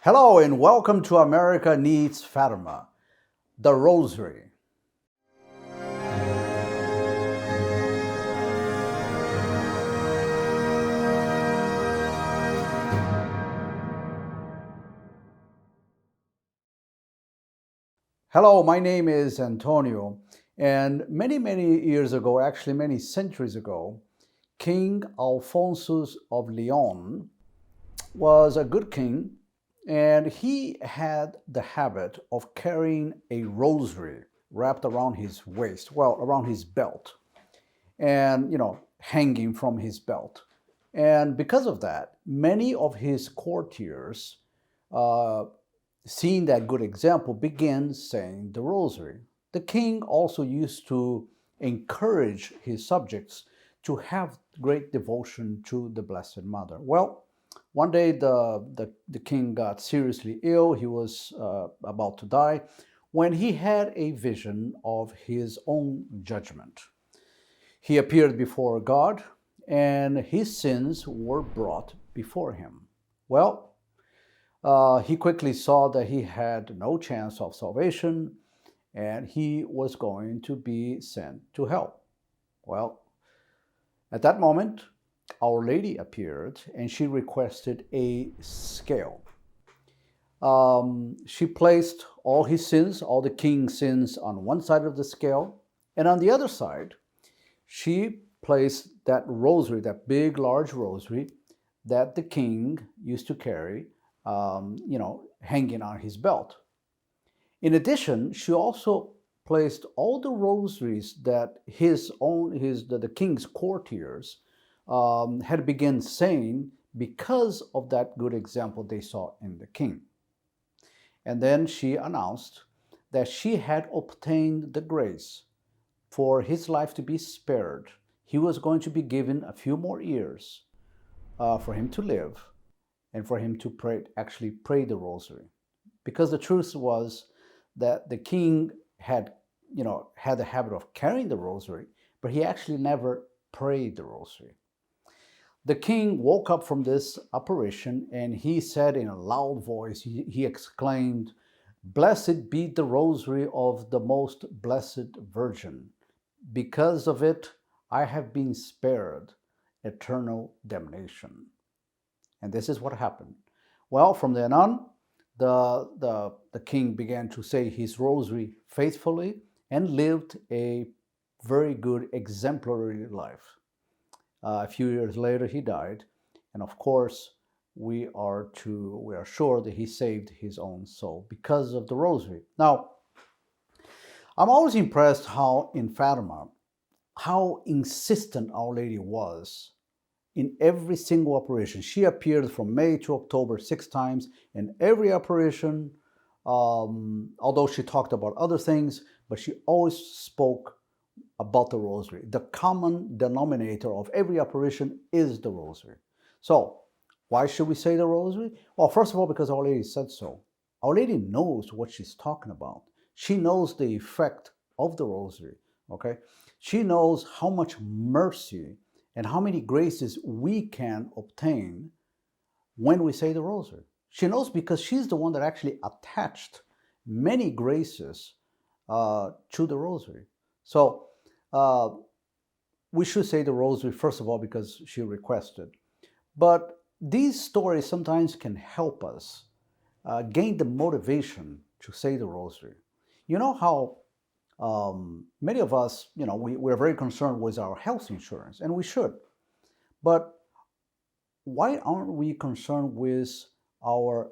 Hello and welcome to America Needs Fatima, the Rosary. Hello, my name is Antonio, and many years ago, actually many centuries ago, King Alphonsus of Lyon was a good king, and he had the habit of carrying a rosary wrapped around his waist, well, around his belt, and, hanging from his belt. And because of that, many of his courtiers, seeing that good example, began saying the rosary. The king also used to encourage his subjects to have great devotion to the Blessed Mother. Well, one day the king got seriously ill. He was about to die when he had a vision of his own judgment. He appeared before God and his sins were brought before him. Well, he quickly saw that he had no chance of salvation and he was going to be sent to hell. Well, at that moment, Our Lady appeared and she requested a scale. She placed all his sins, all the king's sins, on one side of the scale, and on the other side, she placed that rosary, that big, large rosary that the king used to carry, hanging on his belt. In addition, she also placed all the rosaries that the king's courtiers had begun saying because of that good example they saw in the king. And then she announced that she had obtained the grace for his life to be spared. He was going to be given a few more years for him to live and for him to pray the rosary. Because the truth was that the king had the habit of carrying the rosary, but he actually never prayed the rosary. The king woke up from this apparition and he said in a loud voice, he exclaimed, "Blessed be the rosary of the most blessed Virgin. Because of it, I have been spared eternal damnation." And this is what happened. Well, from then on, the king began to say his rosary faithfully and lived a very good exemplary life. A few years later, he died, and of course, we are sure that he saved his own soul because of the rosary. Now, I'm always impressed how in Fatima, how insistent Our Lady was in every single apparition. She appeared from May to October 6 times in every apparition, although she talked about other things, but she always spoke about the rosary. The common denominator of every apparition is the rosary. So, why should we say the rosary? Well, first of all, because Our Lady said so. Our Lady knows what she's talking about. She knows the effect of the rosary, okay? She knows how much mercy and how many graces we can obtain when we say the rosary. She knows because she's the one that actually attached many graces to the rosary. So, we should say the rosary, first of all, because she requested. But these stories sometimes can help us gain the motivation to say the rosary. You know how many of us, we're very concerned with our health insurance, and we should. But why aren't we concerned with the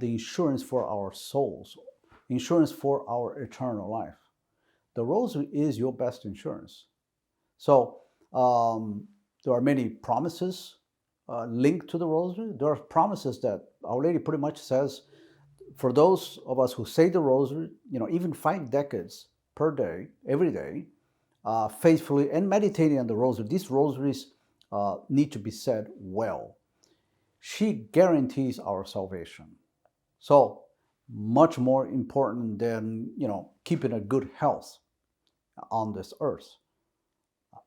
insurance for our souls, insurance for our eternal life? The rosary is your best insurance. So there are many promises linked to the rosary. There are promises that Our Lady pretty much says, for those of us who say the rosary, even 5 decades per day, every day, faithfully and meditating on the rosary, these rosaries need to be said well. She guarantees our salvation. So much more important than, keeping a good health on this earth.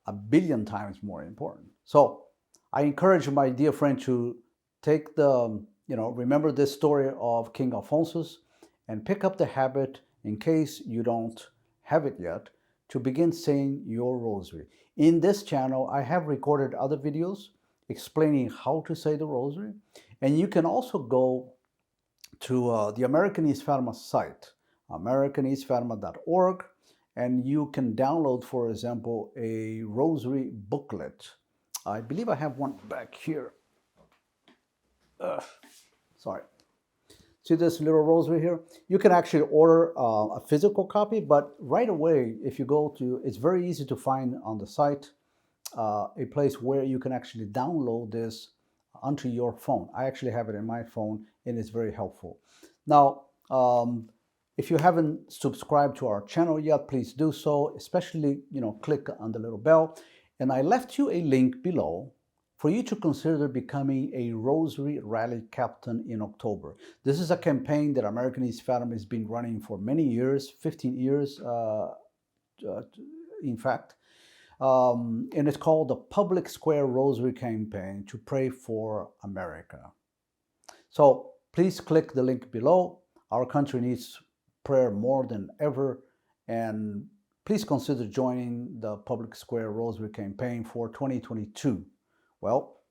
A billion times more important. So I encourage my dear friend to take the remember this story of King Alphonsus and pick up the habit, in case you don't have it yet, to begin saying your rosary. In this channel, I have recorded other videos explaining how to say the rosary, and you can also go to the American Needs Fatima site, americanneedsfatima.org, and you can download, for example, a rosary booklet. I believe I have one back here. Sorry. See this little rosary here? You can actually order a physical copy, but right away, if you go to, it's very easy to find on the site a place where you can actually download this onto your phone. I actually have it in my phone, and it's very helpful. Now, if you haven't subscribed to our channel yet, please do so, especially, click on the little bell. And I left you a link below for you to consider becoming a Rosary Rally Captain in October. This is a campaign that American Needs Fatima has been running for many years, 15 years, in fact. And it's called the Public Square Rosary Campaign to pray for America. So please click the link below. Our country needs prayer more than ever, and please consider joining the Public Square Rosary Campaign for 2022. Well,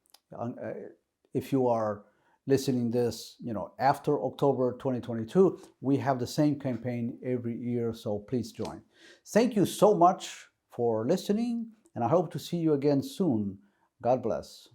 if you are listening this, after October 2022, we have the same campaign every year, so please join. Thank you so much for listening, and I hope to see you again soon. God bless.